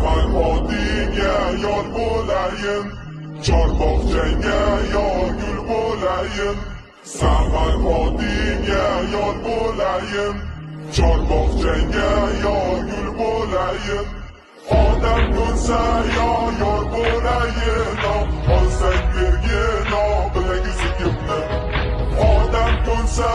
Saman hodingga yor bo'layin, Chorbog'changga yor gul bo'layin. Saman hodingga yor bo'layin, Chorbog'changga yor gul bo'layin. Odam ko'rsa yor bo'layin, olsang bergin, bilagi sikimni. Odam ko'rsa